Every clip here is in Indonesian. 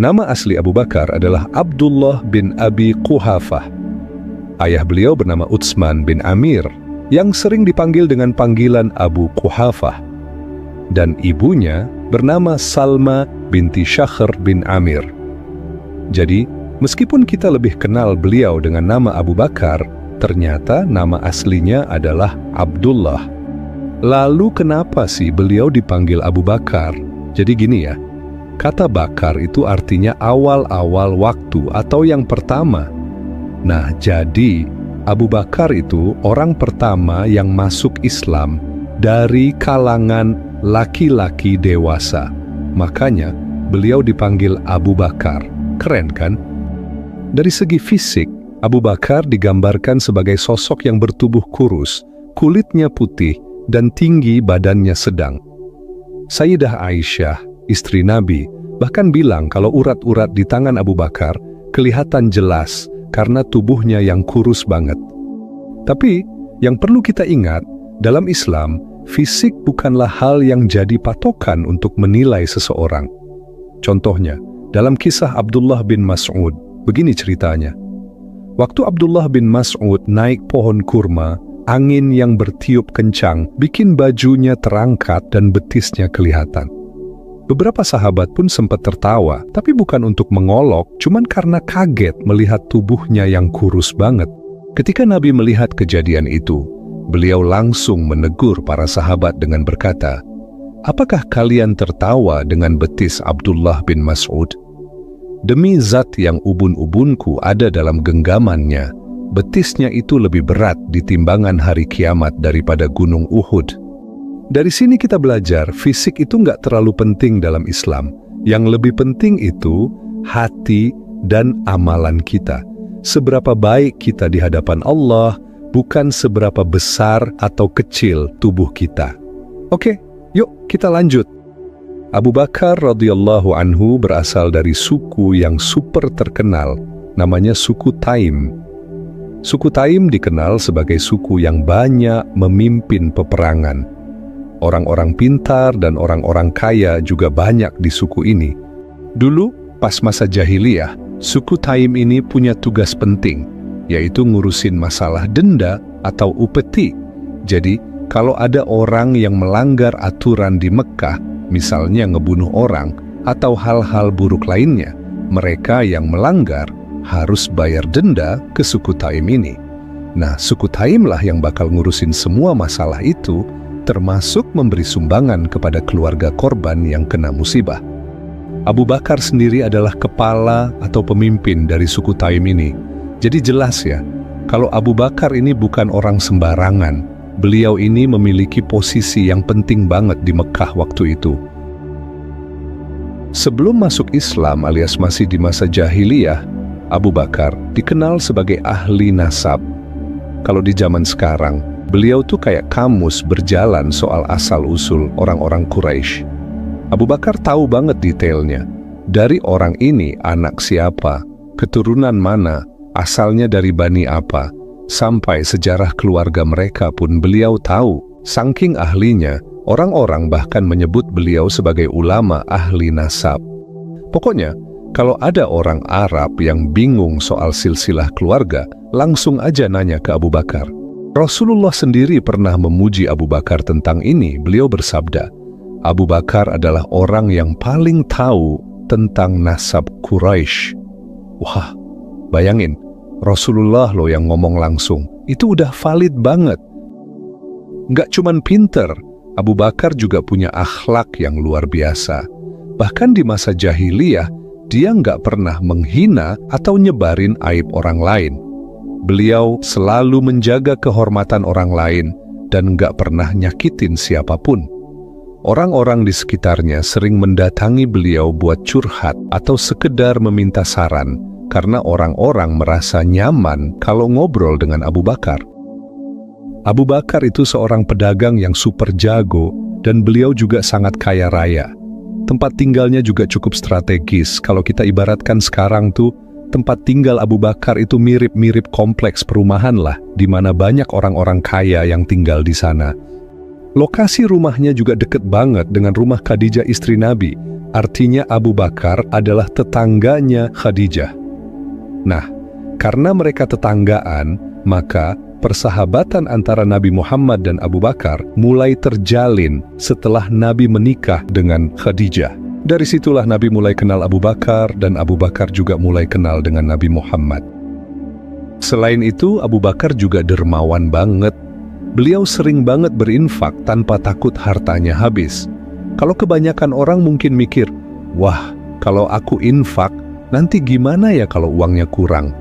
Nama asli Abu Bakar adalah Abdullah bin Abi Quhafah. Ayah beliau bernama Utsman bin Amir, yang sering dipanggil dengan panggilan Abu Quhafah. Dan ibunya bernama Salma binti Syakhr bin Amir. Jadi, meskipun kita lebih kenal beliau dengan nama Abu Bakar, ternyata nama aslinya adalah Abdullah. Lalu kenapa sih beliau dipanggil Abu Bakar? Jadi gini ya, kata bakar itu artinya awal-awal waktu atau yang pertama. Nah, jadi Abu Bakar itu orang pertama yang masuk Islam dari kalangan laki-laki dewasa. Makanya beliau dipanggil Abu Bakar. Keren kan? Dari segi fisik, Abu Bakar digambarkan sebagai sosok yang bertubuh kurus, kulitnya putih, dan tinggi badannya sedang. Sayyidah Aisyah, istri Nabi, bahkan bilang kalau urat-urat di tangan Abu Bakar kelihatan jelas karena tubuhnya yang kurus banget. Tapi, yang perlu kita ingat, dalam Islam, fisik bukanlah hal yang jadi patokan untuk menilai seseorang. Contohnya, dalam kisah Abdullah bin Mas'ud, begini ceritanya. Waktu Abdullah bin Mas'ud naik pohon kurma, angin yang bertiup kencang bikin bajunya terangkat dan betisnya kelihatan. Beberapa sahabat pun sempat tertawa, tapi bukan untuk mengolok, cuman karena kaget melihat tubuhnya yang kurus banget. Ketika Nabi melihat kejadian itu, beliau langsung menegur para sahabat dengan berkata, "Apakah kalian tertawa dengan betis Abdullah bin Mas'ud? Demi zat yang ubun-ubunku ada dalam genggamannya, betisnya itu lebih berat di timbangan hari kiamat daripada gunung Uhud." Dari sini kita belajar, fisik itu nggak terlalu penting dalam Islam. Yang lebih penting itu hati dan amalan kita. Seberapa baik kita di hadapan Allah, bukan seberapa besar atau kecil tubuh kita. Oke, yuk kita lanjut. Abu Bakar radhiyallahu anhu berasal dari suku yang super terkenal, namanya suku Taim. Suku Taim dikenal sebagai suku yang banyak memimpin peperangan. Orang-orang pintar dan orang-orang kaya juga banyak di suku ini. Dulu, pas masa jahiliyah, suku Taim ini punya tugas penting, yaitu ngurusin masalah denda atau upeti. Jadi, kalau ada orang yang melanggar aturan di Mekah, misalnya ngebunuh orang atau hal-hal buruk lainnya, mereka yang melanggar harus bayar denda ke suku Taim ini. Nah, suku Taim lah yang bakal ngurusin semua masalah itu, termasuk memberi sumbangan kepada keluarga korban yang kena musibah. Abu Bakar sendiri adalah kepala atau pemimpin dari suku Taim ini. Jadi jelas ya, kalau Abu Bakar ini bukan orang sembarangan. Beliau ini memiliki posisi yang penting banget di Mekah waktu itu. Sebelum masuk Islam alias masih di masa jahiliyah, Abu Bakar dikenal sebagai ahli nasab. Kalau di zaman sekarang, beliau tuh kayak kamus berjalan soal asal-usul orang-orang Quraisy. Abu Bakar tahu banget detailnya. Dari orang ini anak siapa, keturunan mana, asalnya dari bani apa, sampai sejarah keluarga mereka pun beliau tahu. Saking ahlinya, orang-orang bahkan menyebut beliau sebagai ulama ahli nasab. Pokoknya, kalau ada orang Arab yang bingung soal silsilah keluarga, langsung aja nanya ke Abu Bakar. Rasulullah sendiri pernah memuji Abu Bakar tentang ini. Beliau bersabda, Abu Bakar adalah orang yang paling tahu tentang nasab Quraisy. Wah, bayangin, Rasulullah loh yang ngomong langsung. Itu udah valid banget. Nggak cuman pinter, Abu Bakar juga punya akhlak yang luar biasa. Bahkan di masa jahiliyah, dia nggak pernah menghina atau nyebarin aib orang lain. Beliau selalu menjaga kehormatan orang lain dan nggak pernah nyakitin siapapun. Orang-orang di sekitarnya sering mendatangi beliau buat curhat atau sekedar meminta saran karena orang-orang merasa nyaman kalau ngobrol dengan Abu Bakar. Abu Bakar itu seorang pedagang yang super jago dan beliau juga sangat kaya raya. Tempat tinggalnya juga cukup strategis. Kalau kita ibaratkan sekarang tuh, tempat tinggal Abu Bakar itu mirip-mirip kompleks perumahan lah, di mana banyak orang-orang kaya yang tinggal di sana. Lokasi rumahnya juga dekat banget dengan rumah Khadijah istri Nabi. Artinya Abu Bakar adalah tetangganya Khadijah. Nah, karena mereka tetanggaan, maka persahabatan antara Nabi Muhammad dan Abu Bakar mulai terjalin setelah Nabi menikah dengan Khadijah. Dari situlah Nabi mulai kenal Abu Bakar dan Abu Bakar juga mulai kenal dengan Nabi Muhammad. Selain itu, Abu Bakar juga dermawan banget. Beliau sering banget berinfak tanpa takut hartanya habis. Kalau kebanyakan orang mungkin mikir, wah, kalau aku infak, nanti gimana ya kalau uangnya kurang?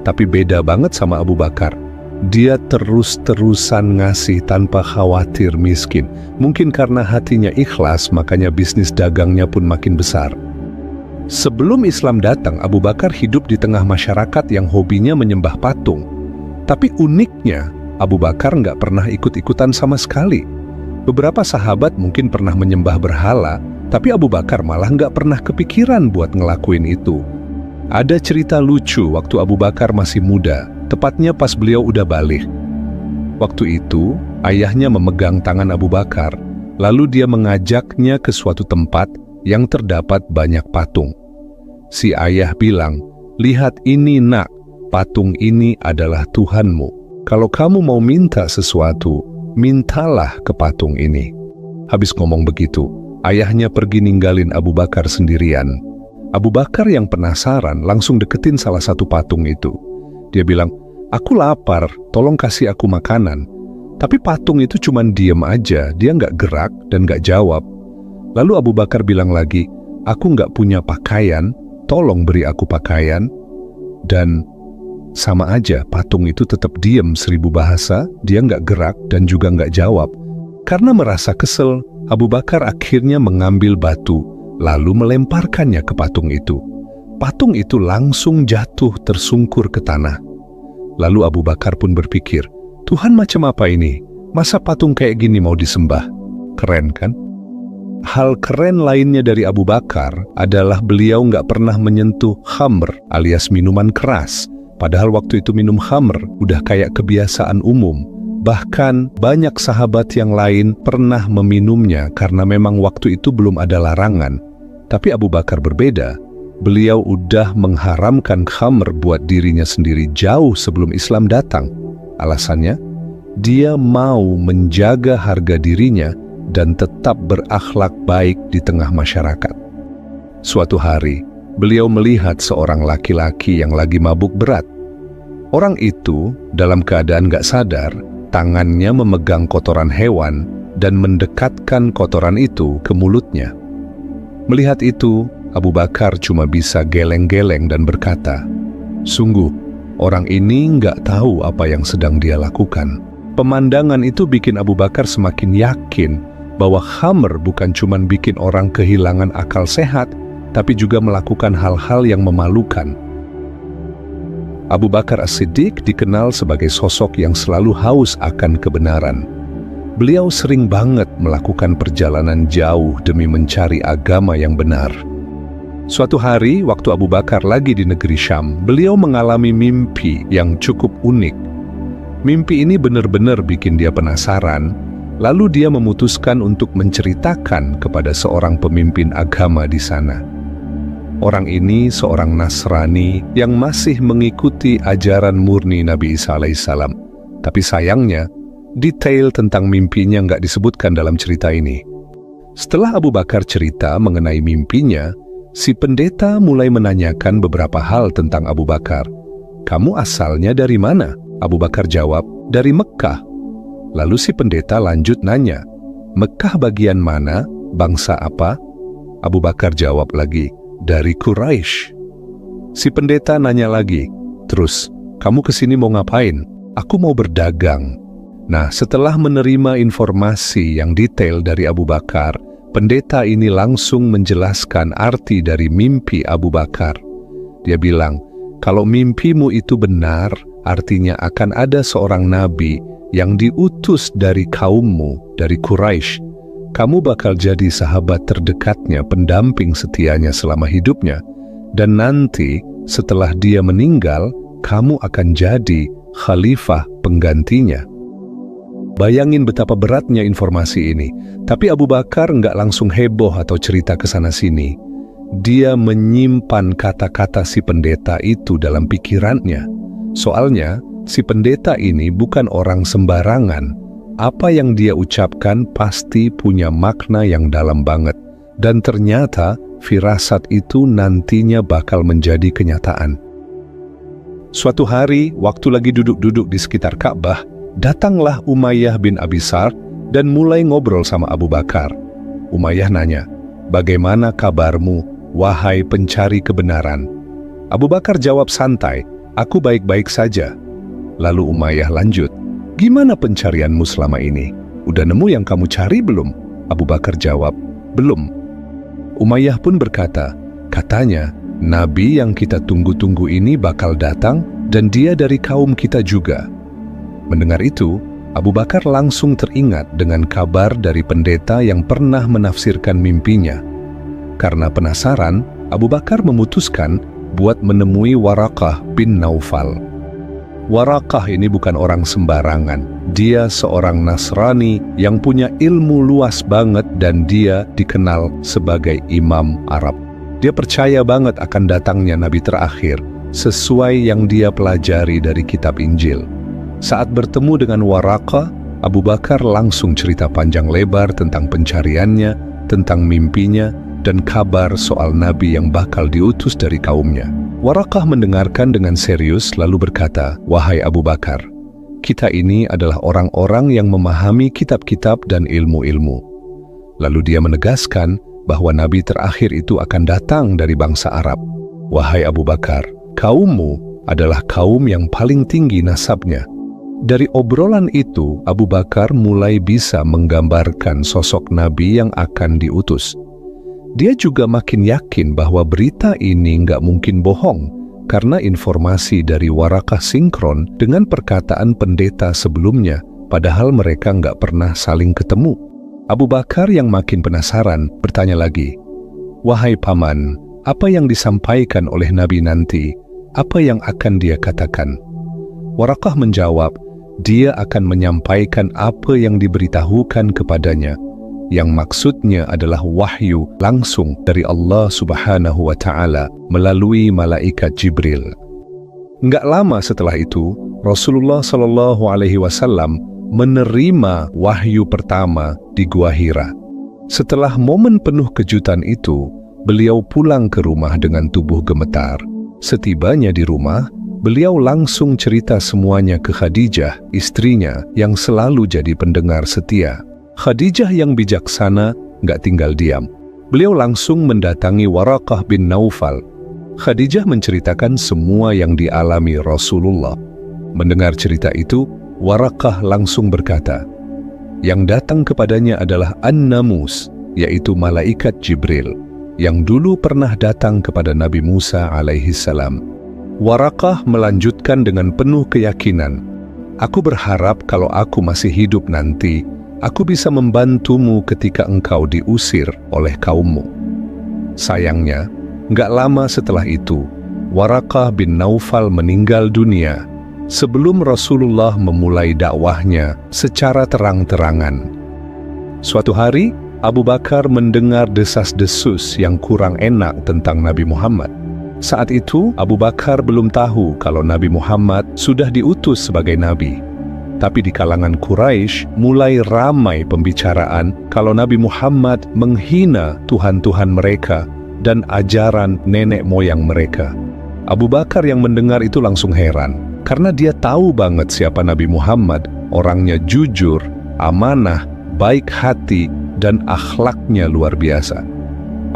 Tapi beda banget sama Abu Bakar. Dia terus-terusan ngasih tanpa khawatir miskin. Mungkin karena hatinya ikhlas, makanya bisnis dagangnya pun makin besar. Sebelum Islam datang, Abu Bakar hidup di tengah masyarakat yang hobinya menyembah patung. Tapi uniknya, Abu Bakar nggak pernah ikut-ikutan sama sekali. Beberapa sahabat mungkin pernah menyembah berhala, tapi Abu Bakar malah nggak pernah kepikiran buat ngelakuin itu. Ada cerita lucu waktu Abu Bakar masih muda, tepatnya pas beliau udah balik. Waktu itu, ayahnya memegang tangan Abu Bakar, lalu dia mengajaknya ke suatu tempat yang terdapat banyak patung. Si ayah bilang, "Lihat ini nak, patung ini adalah Tuhanmu. Kalau kamu mau minta sesuatu, mintalah ke patung ini." Habis ngomong begitu, ayahnya pergi ninggalin Abu Bakar sendirian. Abu Bakar yang penasaran langsung deketin salah satu patung itu. Dia bilang, "Aku lapar, tolong kasih aku makanan." Tapi patung itu cuman diem aja, dia nggak gerak dan nggak jawab. Lalu Abu Bakar bilang lagi, "Aku nggak punya pakaian, tolong beri aku pakaian." Dan sama aja, patung itu tetap diem 1000 bahasa, dia nggak gerak dan juga nggak jawab. Karena merasa kesel, Abu Bakar akhirnya mengambil batu, lalu melemparkannya ke patung itu. Patung itu langsung jatuh tersungkur ke tanah. Lalu Abu Bakar pun berpikir, Tuhan macam apa ini? Masa patung kayak gini mau disembah? Keren kan? Hal keren lainnya dari Abu Bakar adalah beliau nggak pernah menyentuh khamr alias minuman keras. Padahal waktu itu minum khamr udah kayak kebiasaan umum. Bahkan banyak sahabat yang lain pernah meminumnya karena memang waktu itu belum ada larangan. Tapi Abu Bakar berbeda. Beliau udah mengharamkan khamr buat dirinya sendiri jauh sebelum Islam datang. Alasannya, dia mau menjaga harga dirinya dan tetap berakhlak baik di tengah masyarakat. Suatu hari, beliau melihat seorang laki-laki yang lagi mabuk berat. Orang itu dalam keadaan gak sadar, tangannya memegang kotoran hewan dan mendekatkan kotoran itu ke mulutnya. Melihat itu, Abu Bakar cuma bisa geleng-geleng dan berkata, "Sungguh, orang ini gak tahu apa yang sedang dia lakukan." Pemandangan itu bikin Abu Bakar semakin yakin bahwa khamr bukan cuma bikin orang kehilangan akal sehat, tapi juga melakukan hal-hal yang memalukan. Abu Bakar As-Siddiq dikenal sebagai sosok yang selalu haus akan kebenaran. Beliau sering banget melakukan perjalanan jauh demi mencari agama yang benar. Suatu hari, waktu Abu Bakar lagi di negeri Syam, beliau mengalami mimpi yang cukup unik. Mimpi ini benar-benar bikin dia penasaran, lalu dia memutuskan untuk menceritakan kepada seorang pemimpin agama di sana. Orang ini seorang Nasrani yang masih mengikuti ajaran murni Nabi Isa alaihissalam. Tapi sayangnya, detail tentang mimpinya nggak disebutkan dalam cerita ini. Setelah Abu Bakar cerita mengenai mimpinya, si pendeta mulai menanyakan beberapa hal tentang Abu Bakar. "Kamu asalnya dari mana?" Abu Bakar jawab, "Dari Mekkah." Lalu si pendeta lanjut nanya, "Mekkah bagian mana? Bangsa apa?" Abu Bakar jawab lagi, "Dari Quraisy." Si pendeta nanya lagi, "Terus, kamu kesini mau ngapain?" "Aku mau berdagang." Nah, setelah menerima informasi yang detail dari Abu Bakar, pendeta ini langsung menjelaskan arti dari mimpi Abu Bakar. Dia bilang, "Kalau mimpimu itu benar, artinya akan ada seorang nabi yang diutus dari kaummu, dari Quraisy. Kamu bakal jadi sahabat terdekatnya, pendamping setianya selama hidupnya. Dan nanti setelah dia meninggal, kamu akan jadi khalifah penggantinya." Bayangin betapa beratnya informasi ini. Tapi Abu Bakar nggak langsung heboh atau cerita ke sana-sini. Dia menyimpan kata-kata si pendeta itu dalam pikirannya. Soalnya, si pendeta ini bukan orang sembarangan. Apa yang dia ucapkan pasti punya makna yang dalam banget. Dan ternyata, firasat itu nantinya bakal menjadi kenyataan. Suatu hari, waktu lagi duduk-duduk di sekitar Ka'bah, datanglah Umayyah bin Abi Sa'd dan mulai ngobrol sama Abu Bakar. Umayyah nanya, "Bagaimana kabarmu, wahai pencari kebenaran?" Abu Bakar jawab santai, "Aku baik-baik saja." Lalu Umayyah lanjut, "Gimana pencarianmu selama ini? Udah nemu yang kamu cari belum?" Abu Bakar jawab, "Belum." Umayyah pun berkata, "Katanya, Nabi yang kita tunggu-tunggu ini bakal datang dan dia dari kaum kita juga." Mendengar itu, Abu Bakar langsung teringat dengan kabar dari pendeta yang pernah menafsirkan mimpinya. Karena penasaran, Abu Bakar memutuskan buat menemui Waraqah bin Naufal. Waraqah ini bukan orang sembarangan. Dia seorang Nasrani yang punya ilmu luas banget dan dia dikenal sebagai Imam Arab. Dia percaya banget akan datangnya Nabi terakhir, sesuai yang dia pelajari dari kitab Injil. Saat bertemu dengan Waraqah, Abu Bakar langsung cerita panjang lebar tentang pencariannya, tentang mimpinya, dan kabar soal Nabi yang bakal diutus dari kaumnya. Waraqah mendengarkan dengan serius lalu berkata, "Wahai Abu Bakar, kita ini adalah orang-orang yang memahami kitab-kitab dan ilmu-ilmu." Lalu dia menegaskan bahwa Nabi terakhir itu akan datang dari bangsa Arab. "Wahai Abu Bakar, kaummu adalah kaum yang paling tinggi nasabnya." Dari obrolan itu, Abu Bakar mulai bisa menggambarkan sosok Nabi yang akan diutus. Dia juga makin yakin bahwa berita ini nggak mungkin bohong, karena informasi dari Waraqah sinkron dengan perkataan pendeta sebelumnya, padahal mereka nggak pernah saling ketemu. Abu Bakar yang makin penasaran bertanya lagi, "Wahai Paman, apa yang disampaikan oleh Nabi nanti? Apa yang akan dia katakan?" Waraqah menjawab, dia akan menyampaikan apa yang diberitahukan kepadanya, yang maksudnya adalah wahyu langsung dari Allah Subhanahu wa Ta'ala melalui malaikat Jibril. Nggak lama setelah itu, Rasulullah Shallallahu Alaihi Wasallam menerima wahyu pertama di Gua Hira. Setelah momen penuh kejutan itu, beliau pulang ke rumah dengan tubuh gemetar. Setibanya di rumah, beliau langsung cerita semuanya ke Khadijah, istrinya yang selalu jadi pendengar setia. Khadijah yang bijaksana nggak tinggal diam. Beliau langsung mendatangi Waraqah bin Naufal. Khadijah menceritakan semua yang dialami Rasulullah. Mendengar cerita itu, Waraqah langsung berkata, yang datang kepadanya adalah An-Namus, yaitu malaikat Jibril, yang dulu pernah datang kepada Nabi Musa alaihi salam. Waraqah melanjutkan dengan penuh keyakinan, "Aku berharap kalau aku masih hidup nanti, aku bisa membantumu ketika engkau diusir oleh kaummu." Sayangnya, nggak lama setelah itu, Waraqah bin Naufal meninggal dunia sebelum Rasulullah memulai dakwahnya secara terang-terangan. Suatu hari, Abu Bakar mendengar desas-desus yang kurang enak tentang Nabi Muhammad. Saat itu, Abu Bakar belum tahu kalau Nabi Muhammad sudah diutus sebagai Nabi. Tapi di kalangan Quraisy mulai ramai pembicaraan kalau Nabi Muhammad menghina Tuhan-Tuhan mereka dan ajaran nenek moyang mereka. Abu Bakar yang mendengar itu langsung heran, karena dia tahu banget siapa Nabi Muhammad, orangnya jujur, amanah, baik hati, dan akhlaknya luar biasa.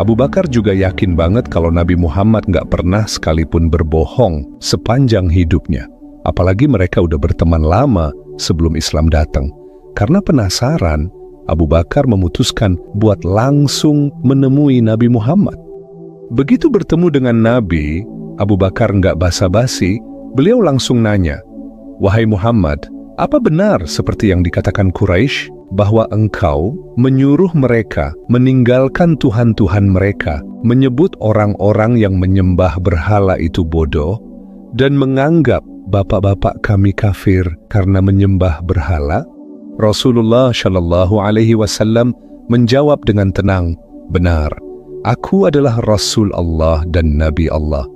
Abu Bakar juga yakin banget kalau Nabi Muhammad nggak pernah sekalipun berbohong sepanjang hidupnya. Apalagi mereka udah berteman lama sebelum Islam datang. Karena penasaran, Abu Bakar memutuskan buat langsung menemui Nabi Muhammad. Begitu bertemu dengan Nabi, Abu Bakar nggak basa-basi, beliau langsung nanya, "Wahai Muhammad, apa benar seperti yang dikatakan Quraisy bahwa engkau menyuruh mereka meninggalkan Tuhan-Tuhan mereka, menyebut orang-orang yang menyembah berhala itu bodoh, dan menganggap bapak-bapak kami kafir karena menyembah berhala?" Rasulullah Shallallahu Alaihi Wasallam menjawab dengan tenang, "Benar, aku adalah Rasul Allah dan Nabi Allah.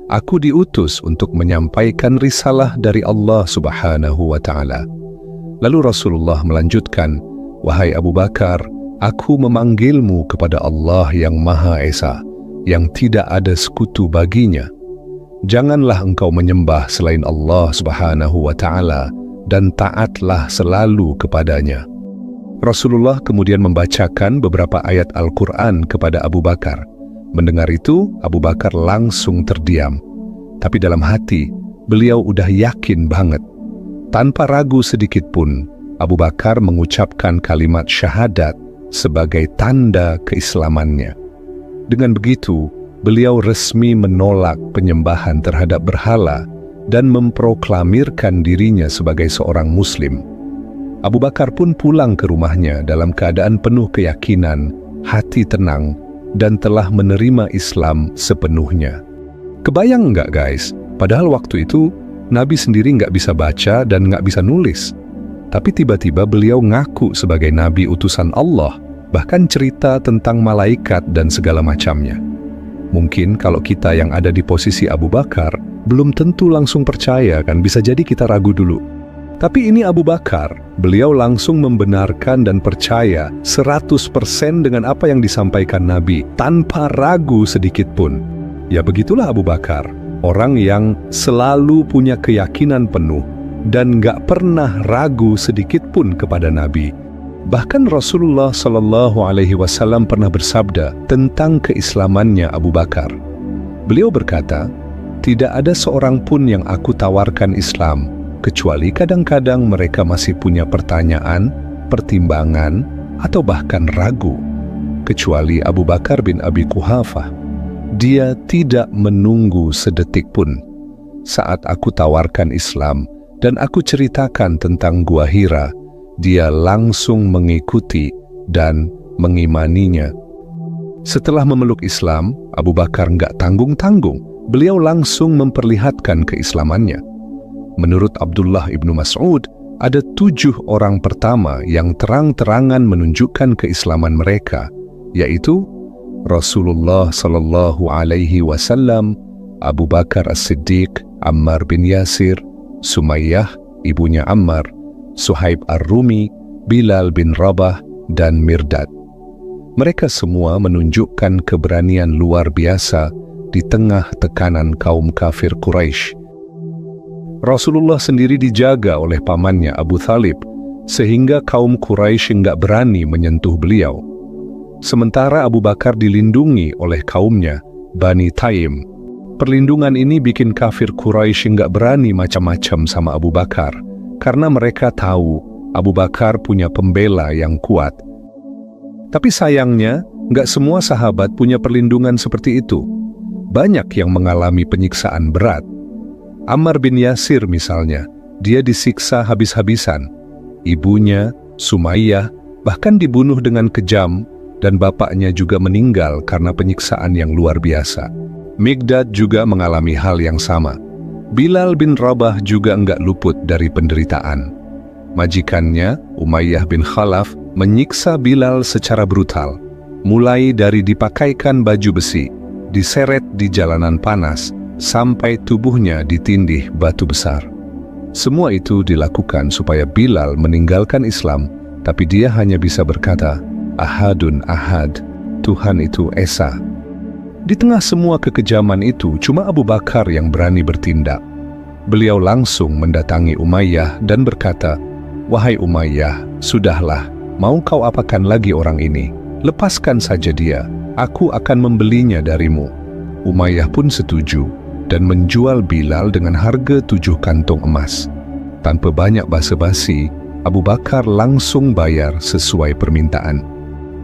Aku diutus untuk menyampaikan risalah dari Allah Subhanahu wa Ta'ala." Lalu Rasulullah melanjutkan, "Wahai Abu Bakar, aku memanggilmu kepada Allah yang Maha Esa, yang tidak ada sekutu baginya. Janganlah engkau menyembah selain Allah Subhanahu wa Ta'ala dan taatlah selalu kepadanya." Rasulullah kemudian membacakan beberapa ayat Al-Quran kepada Abu Bakar. Mendengar itu, Abu Bakar langsung terdiam. Tapi dalam hati, beliau udah yakin banget. Tanpa ragu sedikit pun, Abu Bakar mengucapkan kalimat syahadat sebagai tanda keislamannya. Dengan begitu, beliau resmi menolak penyembahan terhadap berhala dan memproklamirkan dirinya sebagai seorang Muslim. Abu Bakar pun pulang ke rumahnya dalam keadaan penuh keyakinan, hati tenang, dan telah menerima Islam sepenuhnya. Kebayang nggak guys? Padahal waktu itu Nabi sendiri nggak bisa baca dan nggak bisa nulis. Tapi tiba-tiba beliau ngaku sebagai Nabi utusan Allah, bahkan cerita tentang malaikat dan segala macamnya. Mungkin kalau kita yang ada di posisi Abu Bakar, belum tentu langsung percaya kan, bisa jadi kita ragu dulu. Tapi ini Abu Bakar, beliau langsung membenarkan dan percaya 100% dengan apa yang disampaikan Nabi, tanpa ragu sedikit pun. Ya begitulah Abu Bakar, orang yang selalu punya keyakinan penuh dan gak pernah ragu sedikit pun kepada Nabi. Bahkan Rasulullah Shallallahu Alaihi Wasallam pernah bersabda tentang keislamannya Abu Bakar. Beliau berkata, "Tidak ada seorang pun yang aku tawarkan Islam, kecuali kadang-kadang mereka masih punya pertanyaan, pertimbangan, atau bahkan ragu. Kecuali Abu Bakar bin Abi Quhafah. Dia tidak menunggu sedetik pun. Saat aku tawarkan Islam dan aku ceritakan tentang Gua Hira, dia langsung mengikuti dan mengimaninya." Setelah memeluk Islam, Abu Bakar nggak tanggung-tanggung. Beliau langsung memperlihatkan keislamannya. Menurut Abdullah ibnu Mas'ud, ada 7 orang pertama yang terang-terangan menunjukkan keislaman mereka, yaitu Rasulullah Sallallahu Alaihi Wasallam, Abu Bakar As-Siddiq, Ammar bin Yasir, Sumayyah, ibunya Ammar, Suhaib Ar-Rumi, Bilal bin Rabah, dan Mirdad. Mereka semua menunjukkan keberanian luar biasa di tengah tekanan kaum kafir Quraisy. Rasulullah sendiri dijaga oleh pamannya Abu Thalib, sehingga kaum Quraisy nggak berani menyentuh beliau. Sementara Abu Bakar dilindungi oleh kaumnya, Bani Taim. Perlindungan ini bikin kafir Quraisy nggak berani macam-macam sama Abu Bakar, karena mereka tahu Abu Bakar punya pembela yang kuat. Tapi sayangnya, nggak semua sahabat punya perlindungan seperti itu. Banyak yang mengalami penyiksaan berat. Ammar bin Yasir misalnya, dia disiksa habis-habisan. Ibunya, Sumayyah, bahkan dibunuh dengan kejam, dan bapaknya juga meninggal karena penyiksaan yang luar biasa. Miqdad juga mengalami hal yang sama. Bilal bin Rabah juga enggak luput dari penderitaan. Majikannya, Umayyah bin Khalaf, menyiksa Bilal secara brutal, mulai dari dipakaikan baju besi, diseret di jalanan panas, sampai tubuhnya ditindih batu besar. Semua itu dilakukan supaya Bilal meninggalkan Islam, tapi dia hanya bisa berkata, "Ahadun ahad, Tuhan itu Esa." Di tengah semua kekejaman itu, cuma Abu Bakar yang berani bertindak. Beliau langsung mendatangi Umayyah dan berkata, "Wahai Umayyah, sudahlah, mau kau apakan lagi orang ini? Lepaskan saja dia, aku akan membelinya darimu." Umayyah pun setuju dan menjual Bilal dengan harga 7 kantong emas. Tanpa banyak basa-basi, Abu Bakar langsung bayar sesuai permintaan.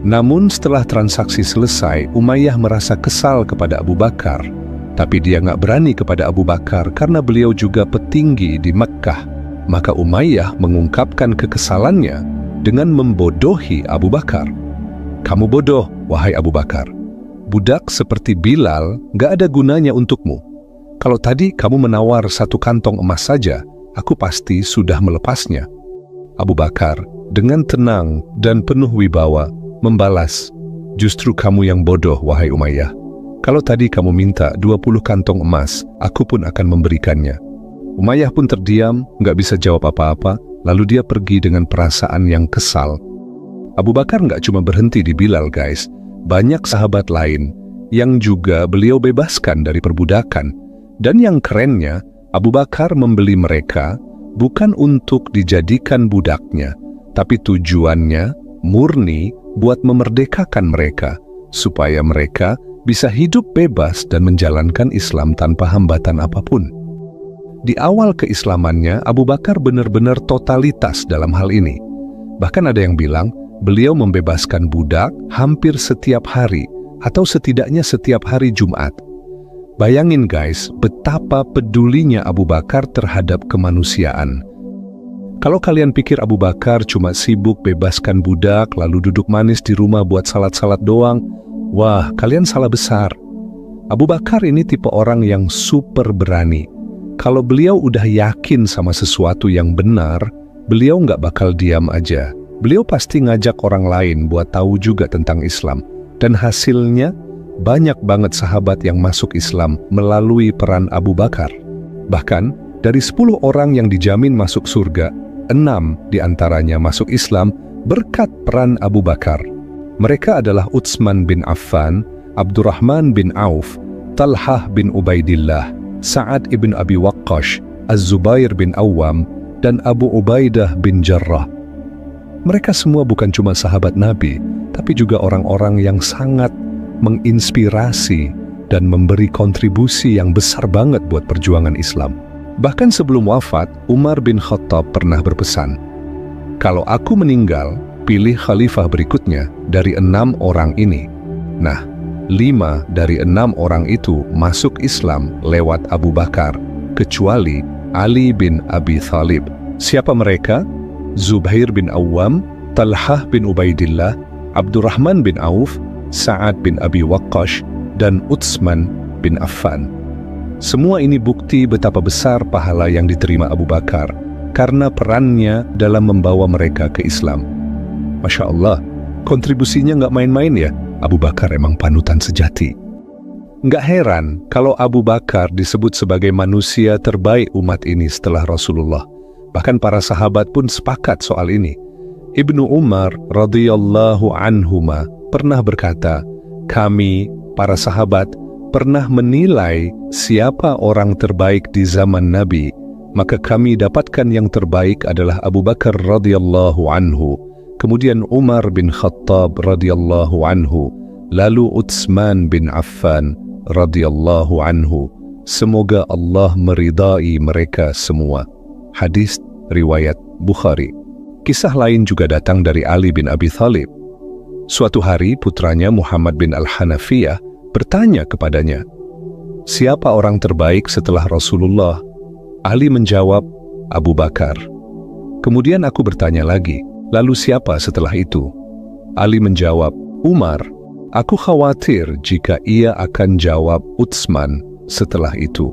Namun setelah transaksi selesai, Umayyah merasa kesal kepada Abu Bakar. Tapi dia nggak berani kepada Abu Bakar karena beliau juga petinggi di Mekkah. Maka Umayyah mengungkapkan kekesalannya dengan membodohi Abu Bakar. "Kamu bodoh, wahai Abu Bakar. Budak seperti Bilal nggak ada gunanya untukmu. Kalau tadi kamu menawar 1 kantong emas saja, aku pasti sudah melepasnya." Abu Bakar dengan tenang dan penuh wibawa membalas, "Justru kamu yang bodoh, wahai Umayyah. Kalau tadi kamu minta 20 kantong emas, aku pun akan memberikannya." Umayyah pun terdiam, nggak bisa jawab apa-apa, lalu dia pergi dengan perasaan yang kesal. Abu Bakar nggak cuma berhenti di Bilal, guys. Banyak sahabat lain yang juga beliau bebaskan dari perbudakan. Dan yang kerennya, Abu Bakar membeli mereka bukan untuk dijadikan budaknya, tapi tujuannya murni buat memerdekakan mereka, supaya mereka bisa hidup bebas dan menjalankan Islam tanpa hambatan apapun. Di awal keislamannya, Abu Bakar benar-benar totalitas dalam hal ini. Bahkan ada yang bilang, beliau membebaskan budak hampir setiap hari, atau setidaknya setiap hari Jumat. Bayangin guys, betapa pedulinya Abu Bakar terhadap kemanusiaan. Kalau kalian pikir Abu Bakar cuma sibuk bebaskan budak, lalu duduk manis di rumah buat salat-salat doang, wah, kalian salah besar. Abu Bakar ini tipe orang yang super berani. Kalau beliau udah yakin sama sesuatu yang benar, beliau nggak bakal diam aja. Beliau pasti ngajak orang lain buat tahu juga tentang Islam. Dan hasilnya, banyak banget sahabat yang masuk Islam melalui peran Abu Bakar. Bahkan, dari 10 orang yang dijamin masuk surga, 6 diantaranya masuk Islam berkat peran Abu Bakar. Mereka adalah Utsman bin Affan, Abdurrahman bin Auf, Talhah bin Ubaidillah, Sa'ad ibn Abi Waqqash, Az-Zubair bin Awam, dan Abu Ubaidah bin Jarrah. Mereka semua bukan cuma sahabat Nabi, tapi juga orang-orang yang sangat menginspirasi dan memberi kontribusi yang besar banget buat perjuangan Islam. Bahkan sebelum wafat, Umar bin Khattab pernah berpesan, "Kalau aku meninggal, pilih khalifah berikutnya dari 6 orang ini." Nah, 5 dari 6 orang itu masuk Islam lewat Abu Bakar, kecuali Ali bin Abi Thalib. Siapa mereka? Zubair bin Awam, Talhah bin Ubaidillah, Abdurrahman bin Auf, Sa'ad bin Abi Waqqash, dan Utsman bin Affan. Semua ini bukti betapa besar pahala yang diterima Abu Bakar karena perannya dalam membawa mereka ke Islam. Masya Allah, kontribusinya nggak main-main ya. Abu Bakar emang panutan sejati. Nggak heran kalau Abu Bakar disebut sebagai manusia terbaik umat ini setelah Rasulullah. Bahkan para sahabat pun sepakat soal ini. Ibnu Umar radhiyallahu anhuma pernah berkata, "Kami, para sahabat, pernah menilai siapa orang terbaik di zaman Nabi, maka kami dapatkan yang terbaik adalah Abu Bakar radhiyallahu anhu, kemudian Umar bin Khattab radhiyallahu anhu, lalu Utsman bin Affan radhiyallahu anhu. Semoga Allah meridai mereka semua." Hadis riwayat Bukhari. Kisah lain juga datang dari Ali bin Abi Thalib. Suatu hari putranya Muhammad bin Al-Hanafiyah bertanya kepadanya, "Siapa orang terbaik setelah Rasulullah?" Ali menjawab, "Abu Bakar." Kemudian aku bertanya lagi, "Lalu siapa setelah itu?" Ali menjawab, "Umar." Aku khawatir jika ia akan jawab Utsman setelah itu.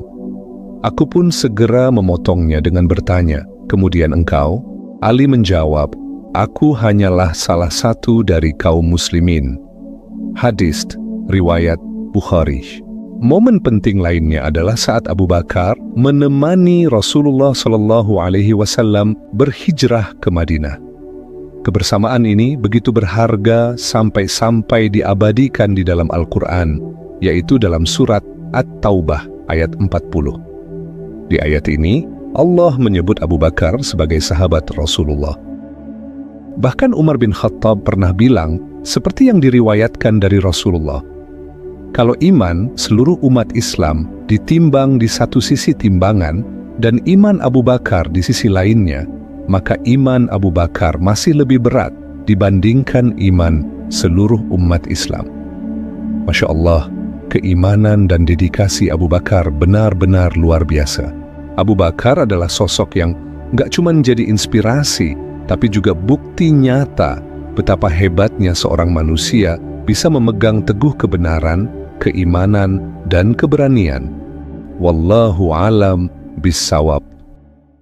Aku pun segera memotongnya dengan bertanya, "Kemudian engkau?" Ali menjawab, "Aku hanyalah salah satu dari kaum muslimin." Hadis riwayat Bukhari. Momen penting lainnya adalah saat Abu Bakar menemani Rasulullah SAW berhijrah ke Madinah. Kebersamaan ini begitu berharga sampai diabadikan di dalam Al-Quran, yaitu dalam surat At-Taubah ayat 40. Di ayat ini, Allah menyebut Abu Bakar sebagai sahabat Rasulullah. Bahkan Umar bin Khattab pernah bilang, seperti yang diriwayatkan dari Rasulullah, kalau iman seluruh umat Islam ditimbang di satu sisi timbangan dan iman Abu Bakar di sisi lainnya, maka iman Abu Bakar masih lebih berat dibandingkan iman seluruh umat Islam. Masya Allah, keimanan dan dedikasi Abu Bakar benar-benar luar biasa. Abu Bakar adalah sosok yang nggak cuma menjadi inspirasi, tapi juga bukti nyata betapa hebatnya seorang manusia bisa memegang teguh kebenaran, keimanan, dan keberanian. Wallahu alam bissawab.